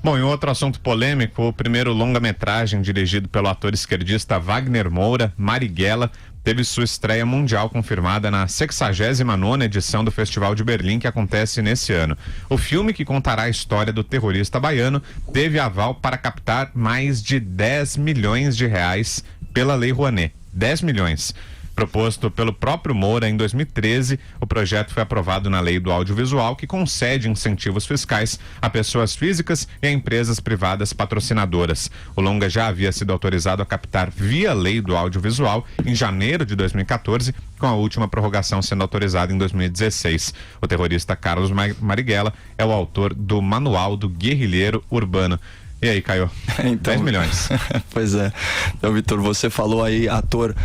Bom, em outro assunto polêmico, o primeiro longa-metragem dirigido pelo ator esquerdista Wagner Moura, Marighella, teve sua estreia mundial confirmada na 69ª edição do Festival de Berlim, que acontece nesse ano. O filme, que contará a história do terrorista baiano, teve aval para captar mais de 10 milhões de reais pela Lei Rouanet. 10 milhões. Proposto pelo próprio Moura em 2013, o projeto foi aprovado na Lei do Audiovisual, que concede incentivos fiscais a pessoas físicas e a empresas privadas patrocinadoras. O longa já havia sido autorizado a captar via Lei do Audiovisual em janeiro de 2014, com a última prorrogação sendo autorizada em 2016. O terrorista Carlos Marighella é o autor do Manual do Guerrilheiro Urbano. E aí, Caio? Então, 10 milhões. Pois é. Então, Vitor, você falou aí ator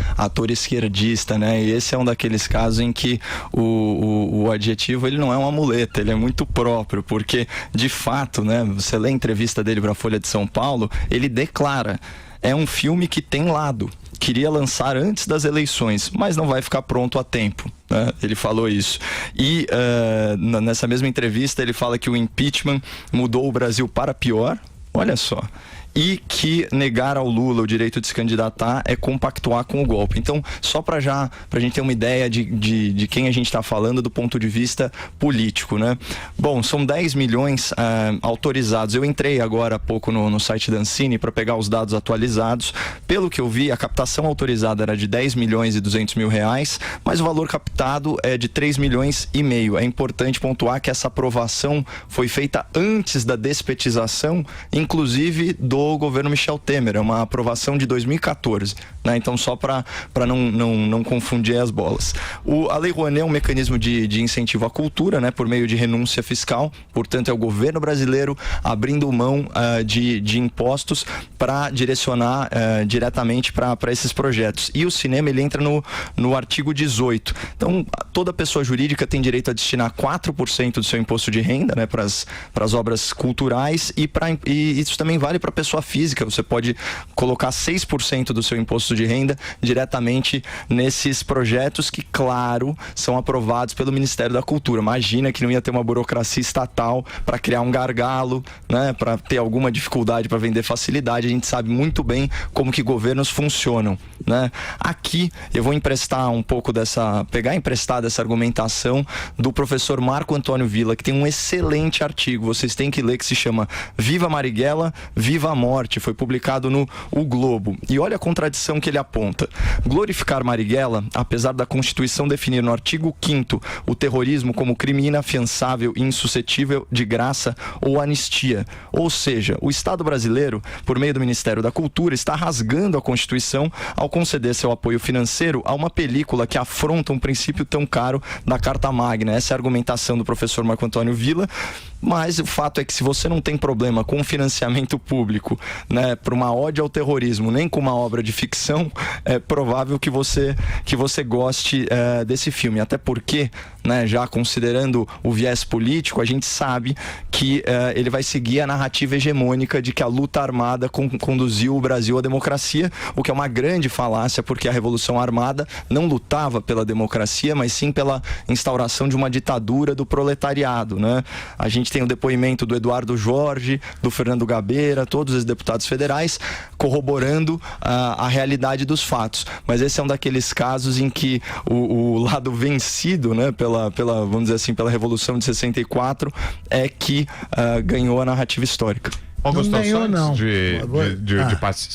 esquerdista, né? E esse é um daqueles casos em que o adjetivo, ele não é uma muleta, ele é muito próprio, porque, de fato, né? Você lê a entrevista dele para a Folha de São Paulo, ele declara: é um filme que tem lado. Queria lançar antes das eleições, mas não vai ficar pronto a tempo. Ele falou isso. E nessa mesma entrevista ele fala que o impeachment mudou o Brasil para pior. Olha só. E que negar ao Lula o direito de se candidatar é compactuar com o golpe. Então, só para a gente ter uma ideia de quem a gente está falando do ponto de vista político, né? Bom, são 10 milhões autorizados. Eu entrei agora há pouco no site da Ancine para pegar os dados atualizados. Pelo que eu vi, a captação autorizada era de 10 milhões e 200 mil reais, mas o valor captado é de 3 milhões e meio. É importante pontuar que essa aprovação foi feita antes da despetização, inclusive do governo Michel Temer. É uma aprovação de 2014, né? Então, só para não confundir as bolas. A Lei Rouanet é um mecanismo de incentivo à cultura, né? Por meio de renúncia fiscal. Portanto, é o governo brasileiro abrindo mão de impostos para direcionar diretamente para esses projetos. E o cinema, ele entra no artigo 18. Então, toda pessoa jurídica tem direito a destinar 4% do seu imposto de renda, né? Para as obras culturais, e isso também vale para pessoa física. Você pode colocar 6% do seu imposto de renda diretamente nesses projetos que, claro, são aprovados pelo Ministério da Cultura. Imagina que não ia ter uma burocracia estatal para criar um gargalo, né? Para ter alguma dificuldade para vender facilidade. A gente sabe muito bem como que governos funcionam, né? Aqui eu vou pegar emprestada essa argumentação do professor Marco Antônio Villa, que tem um excelente artigo, vocês têm que ler, que se chama Viva Marighella, Viva a Morte. Foi publicado no O Globo. E olha a contradição que ele aponta. Glorificar Marighella, apesar da Constituição definir no artigo 5º o terrorismo como crime inafiançável e insuscetível de graça ou anistia. Ou seja, o Estado brasileiro, por meio do Ministério da Cultura, está rasgando a Constituição ao conceder seu apoio financeiro a uma película que afronta um princípio tão caro da Carta Magna. Essa é a argumentação do professor Marco Antônio Villa. Mas o fato é que, se você não tem problema com financiamento público, né, para uma ode ao terrorismo, nem com uma obra de ficção, é provável que você goste desse filme. Até porque, né, já considerando o viés político, a gente sabe que ele vai seguir a narrativa hegemônica de que a luta armada conduziu o Brasil à democracia, o que é uma grande falácia, porque a Revolução Armada não lutava pela democracia, mas sim pela instauração de uma ditadura do proletariado, né? A gente tem o depoimento do Eduardo Jorge, do Fernando Gabeira, todos os deputados federais, corroborando a realidade dos fatos. Mas esse é um daqueles casos em que o lado vencido, né, vamos dizer assim, pela Revolução de 64, é que ganhou a narrativa histórica. Augusto, antes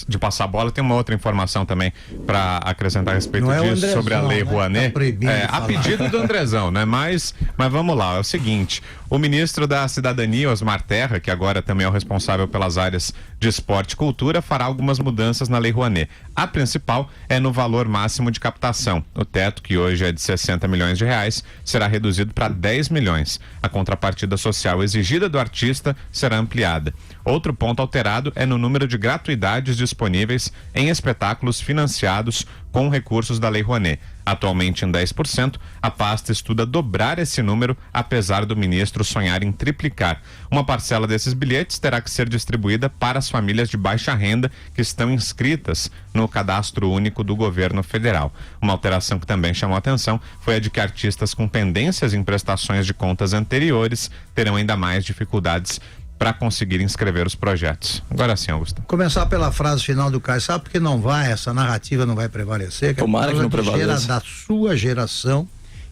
de passar a bola, tem uma outra informação também para acrescentar a respeito disso, Andrezão, sobre a Lei Rouanet. Tá a pedido do Andrezão, né? Mas vamos lá, é o seguinte: o ministro da Cidadania, Osmar Terra, que agora também é o responsável pelas áreas de esporte e cultura, fará algumas mudanças na Lei Rouanet. A principal é no valor máximo de captação. O teto, que hoje é de 60 milhões de reais, será reduzido para 10 milhões. A contrapartida social exigida do artista será ampliada. Outro ponto alterado é no número de gratuidades disponíveis em espetáculos financiados com recursos da Lei Rouanet. Atualmente em 10%, a pasta estuda dobrar esse número, apesar do ministro sonhar em triplicar. Uma parcela desses bilhetes terá que ser distribuída para as famílias de baixa renda que estão inscritas no Cadastro Único do Governo Federal. Uma alteração que também chamou a atenção foi a de que artistas com pendências em prestações de contas anteriores terão ainda mais dificuldades para conseguir inscrever os projetos. Agora sim, Augusto. Começar pela frase final do Caio. Sabe por que não vai, essa narrativa não vai prevalecer? Tomara que não prevaleça. Da sua geração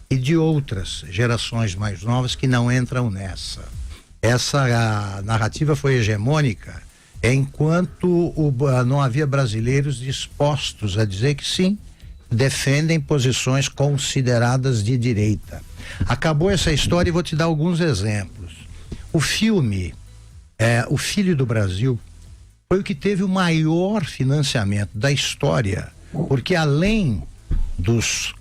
e de outras gerações mais novas que não entram nessa. Essa narrativa foi hegemônica enquanto não havia brasileiros dispostos a dizer que sim, defendem posições consideradas de direita. Acabou essa história e vou te dar alguns exemplos. O filme O Filho do Brasil foi o que teve o maior financiamento da história, porque além dos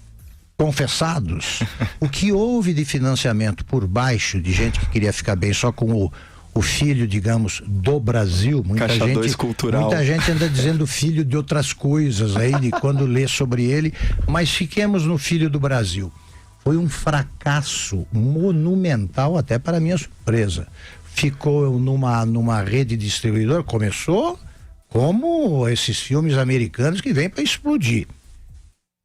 confessados, o que houve de financiamento por baixo, de gente que queria ficar bem só com o filho, digamos, do Brasil, muita gente anda dizendo filho de outras coisas aí, de quando lê sobre ele, mas fiquemos no Filho do Brasil. Foi um fracasso monumental, até para minha surpresa. Ficou numa rede distribuidora, começou como esses filmes americanos que vêm para explodir.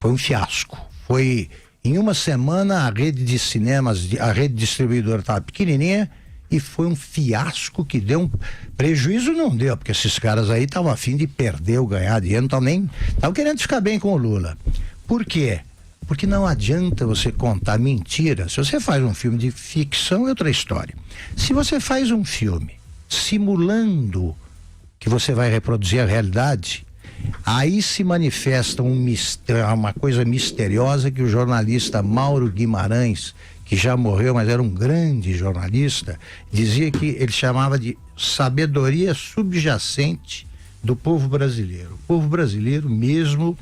Foi um fiasco. Foi em uma semana a rede de cinemas, a rede distribuidora estava pequenininha e foi um fiasco que deu um prejuízo, não deu, porque esses caras aí estavam a fim de perder ou ganhar dinheiro, estavam querendo ficar bem com o Lula. Por quê? Porque não adianta você contar mentira. Se você faz um filme de ficção, é outra história. Se você faz um filme simulando que você vai reproduzir a realidade, aí se manifesta uma coisa misteriosa que o jornalista Mauro Guimarães, que já morreu, mas era um grande jornalista, dizia que ele chamava de sabedoria subjacente do povo brasileiro. O povo brasileiro mesmo,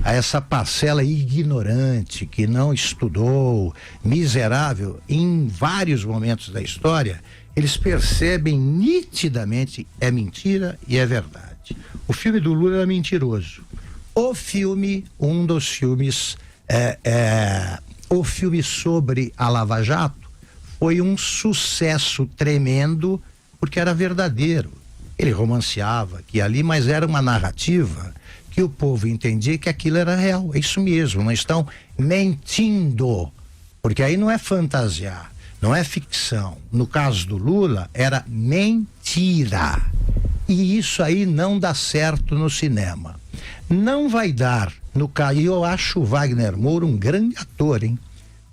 a essa parcela ignorante, que não estudou, miserável, em vários momentos da história, eles percebem nitidamente é mentira e é verdade. O filme do Lula era mentiroso. Um dos filmes, o filme sobre a Lava Jato foi um sucesso tremendo porque era verdadeiro. Ele romanceava que ali, mas era uma narrativa que o povo entendia que aquilo era real. É isso mesmo, não estão mentindo, porque aí não é fantasiar, não é ficção. No caso do Lula, era mentira. E isso aí não dá certo no cinema. Não vai dar no caso. E eu acho o Wagner Moura um grande ator, hein?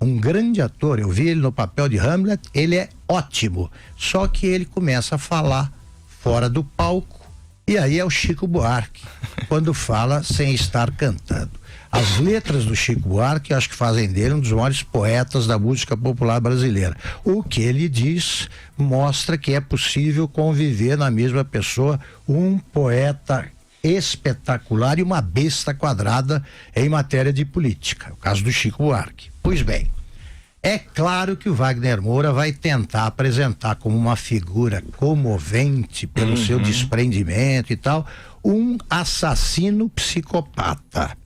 Um grande ator. Eu vi ele no papel de Hamlet, ele é ótimo. Só que ele começa a falar fora do palco. E aí é o Chico Buarque, quando fala sem estar cantando. As letras do Chico Buarque, acho que fazem dele um dos maiores poetas da música popular brasileira. O que ele diz mostra que é possível conviver na mesma pessoa um poeta espetacular e uma besta quadrada em matéria de política. O caso do Chico Buarque. Pois bem, é claro que o Wagner Moura vai tentar apresentar como uma figura comovente pelo seu desprendimento e tal, um assassino psicopata.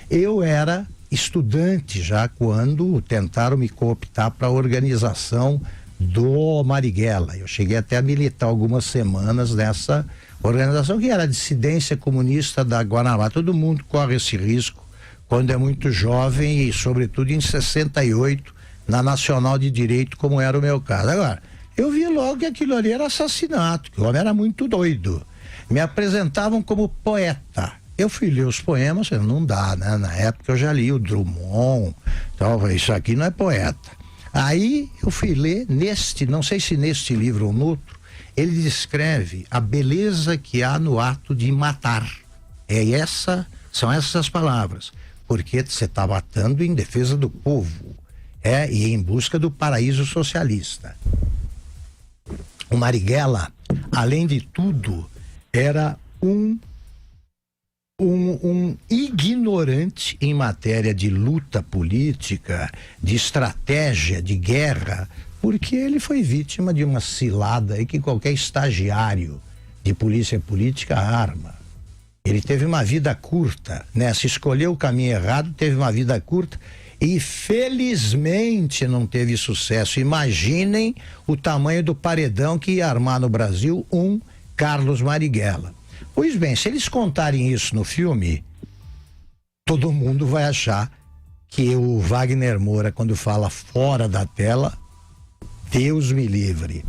Eu era estudante já quando tentaram me cooptar para a organização do Marighella. Eu cheguei até a militar algumas semanas nessa organização, que era a dissidência comunista da Guanabara. Todo mundo corre esse risco quando é muito jovem e, sobretudo, em 68, na Nacional de Direito, como era o meu caso. Agora, eu vi logo que aquilo ali era assassinato, que o homem era muito doido. Me apresentavam como poeta. Eu fui ler os poemas, não dá, né? Na época eu já li o Drummond, então eu falei, isso aqui não é poeta. Aí eu fui ler não sei se neste livro ou no outro, ele descreve a beleza que há no ato de matar. São essas as palavras, porque você está matando em defesa do povo, e em busca do paraíso socialista. O Marighella, além de tudo, era um ignorante em matéria de luta política, de estratégia, de guerra, porque ele foi vítima de uma cilada aí que qualquer estagiário de polícia política arma. Ele teve uma vida curta, né? Se escolheu o caminho errado, teve uma vida curta e felizmente não teve sucesso. Imaginem o tamanho do paredão que ia armar no Brasil um Carlos Marighella. Pois bem, se eles contarem isso no filme, todo mundo vai achar que o Wagner Moura, quando fala fora da tela, Deus me livre.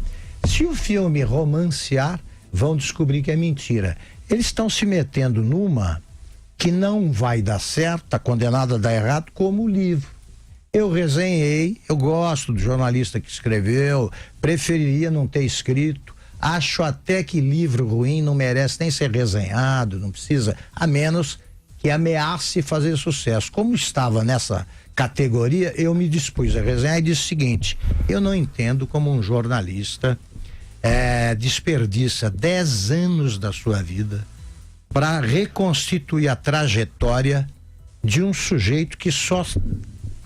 Se o filme romancear, vão descobrir que é mentira. Eles estão se metendo numa que não vai dar certo, está condenado a dar errado, como o livro. Eu resenhei, eu gosto do jornalista que escreveu, preferiria não ter escrito, acho até que livro ruim não merece nem ser resenhado, não precisa, a menos que ameace fazer sucesso. Como estava nessa categoria, eu me dispus a resenhar e disse o seguinte: eu não entendo como um jornalista desperdiça 10 anos da sua vida para reconstituir a trajetória de um sujeito que só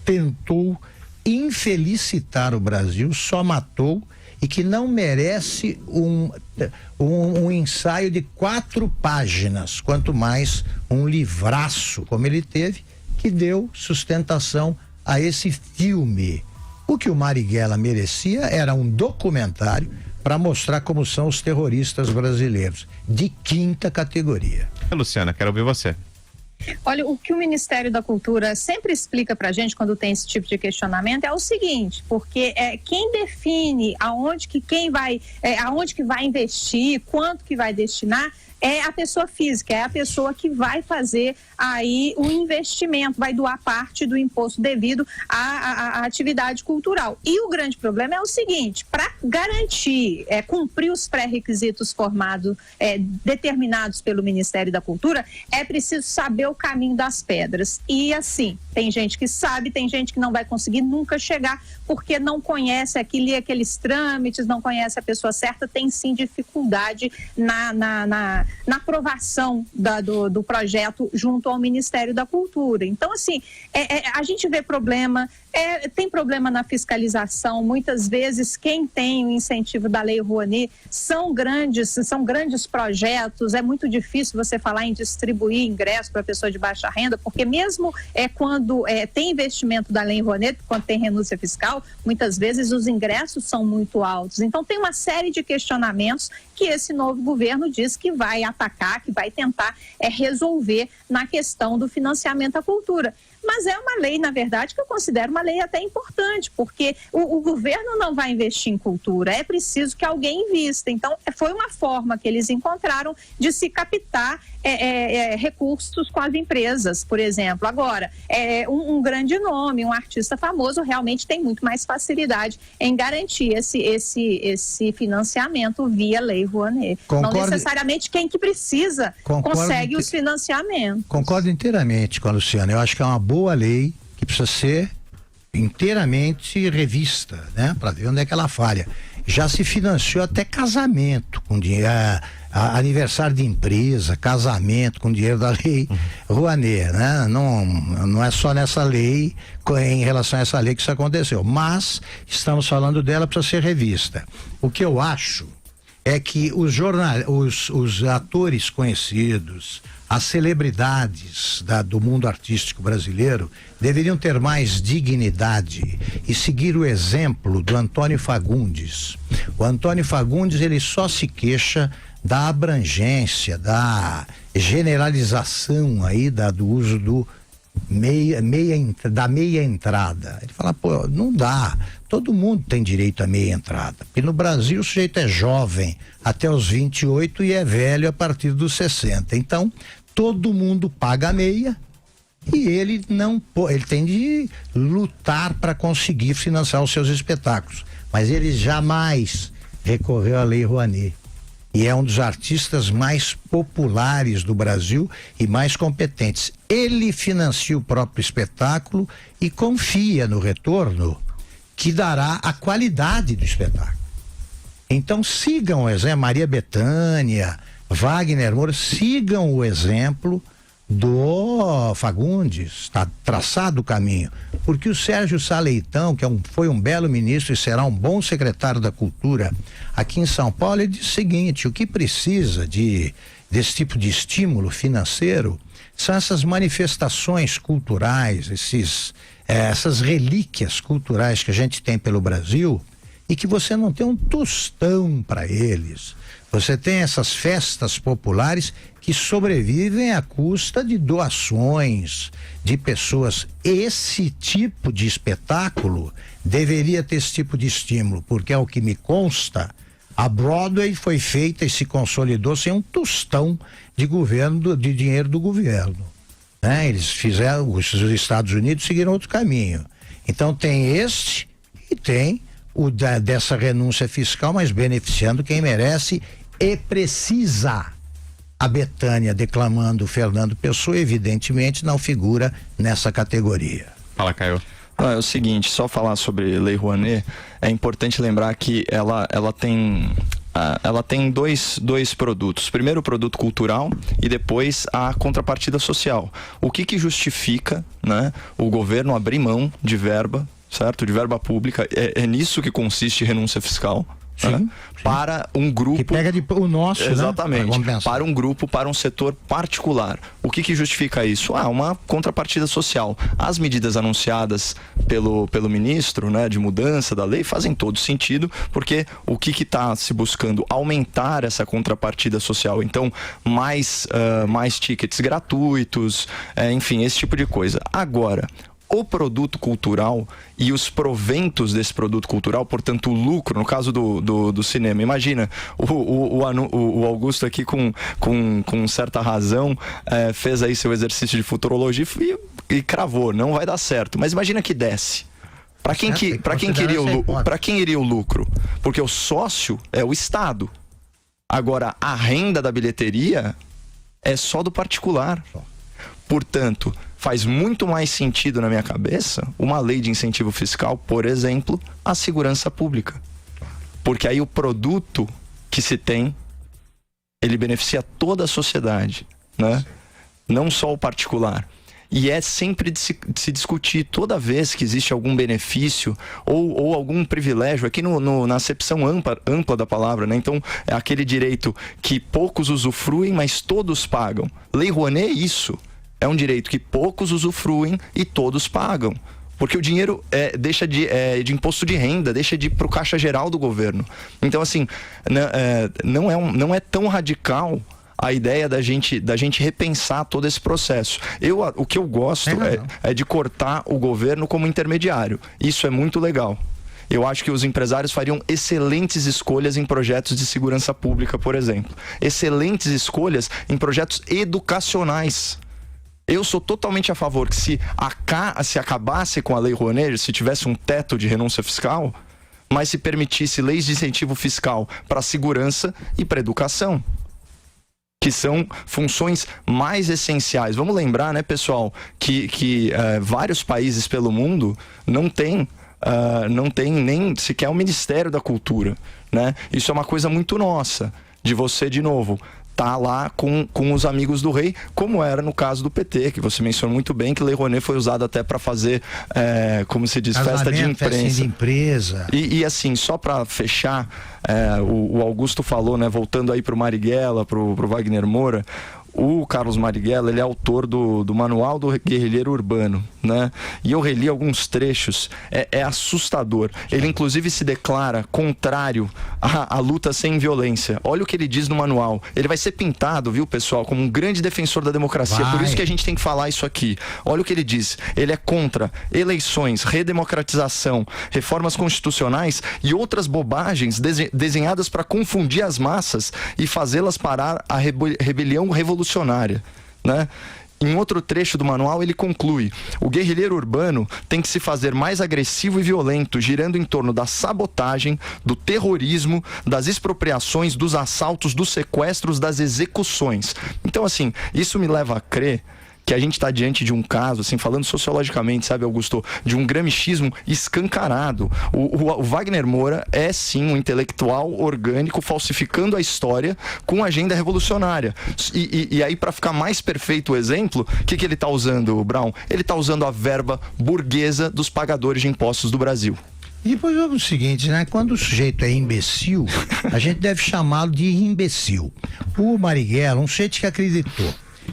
tentou infelicitar o Brasil, só matou, e que não merece um ensaio de 4 páginas, quanto mais um livraço como ele teve, que deu sustentação a esse filme. O que o Marighella merecia era um documentário para mostrar como são os terroristas brasileiros, de 5ª categoria. Luciana, quero ouvir você. Olha, o que o Ministério da Cultura sempre explica pra gente quando tem esse tipo de questionamento é o seguinte, porque quem define aonde que vai investir, quanto que vai destinar, é a pessoa física, é a pessoa que vai fazer aí o investimento, vai doar parte do imposto devido à atividade cultural. E o grande problema é o seguinte: para garantir, cumprir os pré-requisitos determinados pelo Ministério da Cultura, é preciso saber o caminho das pedras. E assim, tem gente que sabe, tem gente que não vai conseguir nunca chegar, porque não conhece aqueles trâmites, não conhece a pessoa certa, tem sim dificuldade na aprovação do projeto junto ao Ministério da Cultura. Então, assim, a gente vê problema, tem problema na fiscalização. Muitas vezes quem tem o incentivo da Lei Rouanet são grandes projetos. É muito difícil você falar em distribuir ingresso para pessoa de baixa renda, porque mesmo quando tem investimento da Lei Rouanet, quando tem renúncia fiscal, muitas vezes os ingressos são muito altos. Então tem uma série de questionamentos que esse novo governo diz que vai atacar, que vai tentar resolver na questão do financiamento à cultura. Mas é uma lei, na verdade, que eu considero uma lei até importante, porque o governo não vai investir em cultura, é preciso que alguém invista. Então, foi uma forma que eles encontraram de se captar recursos com as empresas, por exemplo. Agora, um grande nome, um artista famoso, realmente tem muito mais facilidade em garantir esse financiamento via Lei Rouanet. Não necessariamente quem que precisa consegue os financiamentos. Concordo inteiramente com a Luciana. Eu acho que é uma boa lei que precisa ser inteiramente revista, né? Para ver onde é que ela falha. Já se financiou até casamento com dinheiro, aniversário de empresa, casamento com dinheiro da Lei Rouanet, né? Não é só nessa lei, em relação a essa lei que isso aconteceu, mas estamos falando dela para ser revista. O que eu acho é que os atores conhecidos, as celebridades do mundo artístico brasileiro deveriam ter mais dignidade e seguir o exemplo do Antônio Fagundes. O Antônio Fagundes, ele só se queixa da abrangência, da generalização aí do uso da meia entrada. Ele fala, pô, não dá, todo mundo tem direito à meia entrada, porque no Brasil o sujeito é jovem até os 28 e é velho a partir dos 60, então todo mundo paga a meia e ele tem de lutar para conseguir financiar os seus espetáculos, mas ele jamais recorreu à Lei Rouanet. E é um dos artistas mais populares do Brasil e mais competentes. Ele financia o próprio espetáculo e confia no retorno que dará a qualidade do espetáculo. Então sigam o exemplo, Maria Bethânia, Wagner Moura, sigam o exemplo do Fagundes, está traçado o caminho, porque o Sérgio Sá Leitão, que foi um belo ministro e será um bom secretário da Cultura aqui em São Paulo, ele diz o seguinte: o que precisa desse tipo de estímulo financeiro são essas manifestações culturais, essas relíquias culturais que a gente tem pelo Brasil e que você não tem um tostão para eles. Você tem essas festas populares que sobrevivem à custa de doações de pessoas. Esse tipo de espetáculo deveria ter esse tipo de estímulo, porque, ao que me consta, A Broadway foi feita e se consolidou sem um tostão de dinheiro do governo, né? Eles fizeram, os Estados Unidos seguiram outro caminho. Então tem este e tem o dessa renúncia fiscal, mas beneficiando quem merece e precisa. A Bethânia declamando Fernando Pessoa, evidentemente não figura nessa categoria. Fala, Caio. É o seguinte, só falar sobre Lei Rouanet, é importante lembrar que ela tem dois produtos. Primeiro o produto cultural e depois a contrapartida social. O que justifica, né, o governo abrir mão de verba, certo? De verba pública, é nisso que consiste renúncia fiscal. Sim, né? sim. Para um grupo. Que pega o nosso, exatamente, né? para um grupo, para um setor particular. O que justifica isso? Uma contrapartida social. As medidas anunciadas pelo ministro, né, de mudança da lei fazem todo sentido, porque o que está se buscando? Aumentar essa contrapartida social. Então, mais tickets gratuitos, enfim, esse tipo de coisa. Agora, o produto cultural e os proventos desse produto cultural, portanto o lucro, no caso do cinema, imagina, o Augusto aqui com certa razão fez aí seu exercício de futurologia e cravou, não vai dar certo, mas imagina que desse. Para quem iria o lucro? Porque o sócio é o Estado. Agora, a renda da bilheteria é só do particular. Portanto, faz muito mais sentido na minha cabeça uma lei de incentivo fiscal, por exemplo, à segurança pública. Porque aí o produto que se tem, ele beneficia toda a sociedade, né? Não só o particular. E é sempre de se discutir toda vez que existe algum benefício ou algum privilégio, aqui na acepção ampla da palavra, né? Então, é aquele direito que poucos usufruem, mas todos pagam. Lei Rouanet é isso. É um direito que poucos usufruem e todos pagam. Porque o dinheiro deixa de imposto de renda, deixa de ir para o caixa geral do governo. Então, assim, não é tão radical a ideia da gente repensar todo esse processo. O que eu gosto é de cortar o governo como intermediário. Isso é muito legal. Eu acho que os empresários fariam excelentes escolhas em projetos de segurança pública, por exemplo. Excelentes escolhas em projetos educacionais. Eu sou totalmente a favor que se acabasse com a Lei Rouanet, se tivesse um teto de renúncia fiscal, mas se permitisse leis de incentivo fiscal para a segurança e para a educação, que são funções mais essenciais. Vamos lembrar, né, pessoal, que vários países pelo mundo não tem nem sequer o Ministério da Cultura, né? Isso é uma coisa muito nossa, de você, de novo, tá lá com os amigos do rei, como era no caso do PT, que você mencionou muito bem, que Lei Rouanet foi usada até para fazer, como se diz, festa de imprensa. De empresa. E assim, só para fechar, o Augusto falou, né, voltando aí pro Marighella, pro Wagner Moura, o Carlos Marighella, ele é autor do Manual do Guerrilheiro Urbano, né? E eu reli alguns trechos, é assustador. Ele inclusive se declara contrário à luta sem violência. Olha o que ele diz no manual. Ele vai ser pintado, viu, pessoal, como um grande defensor da democracia. Por isso que a gente tem que falar isso aqui. Olha o que ele diz. Ele é contra eleições, redemocratização, reformas constitucionais e outras bobagens desenhadas para confundir as massas e fazê-las parar a rebelião revolucionária, né? Em outro trecho do manual ele conclui: o guerrilheiro urbano tem que se fazer mais agressivo e violento, girando em torno da sabotagem, do terrorismo, das expropriações, dos assaltos, dos sequestros, das execuções. Então, assim, isso me leva a crer que a gente está diante de um caso, assim, falando sociologicamente, sabe, Augusto, de um gramichismo escancarado. O Wagner Moura é, sim, um intelectual orgânico falsificando a história com agenda revolucionária. E aí, para ficar mais perfeito o exemplo, o que ele está usando, Brown? Ele está usando a verba burguesa dos pagadores de impostos do Brasil. E depois é o seguinte, né? Quando o sujeito é imbecil, a gente deve chamá-lo de imbecil. O Marighella, um sujeito que acreditou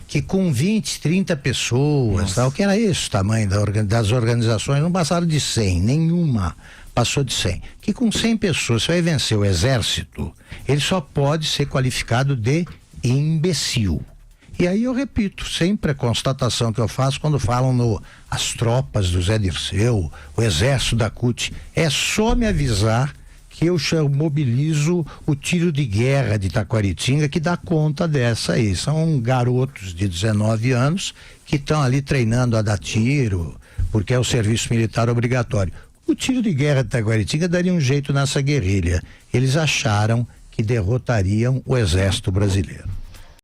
que com 20, 30 pessoas, tal, que era esse o tamanho das organizações, não passaram de 100, nenhuma passou de 100. Que com 100 pessoas, você vai vencer o exército, ele só pode ser qualificado de imbecil. E aí eu repito, sempre a constatação que eu faço quando falam as tropas do Zé Dirceu, o exército da CUT, é só me avisar que eu mobilizo o tiro de guerra de Taquaritinga, que dá conta dessa aí. São garotos de 19 anos que estão ali treinando a dar tiro, porque é o serviço militar obrigatório. O tiro de guerra de Taquaritinga daria um jeito nessa guerrilha. Eles acharam que derrotariam o exército brasileiro.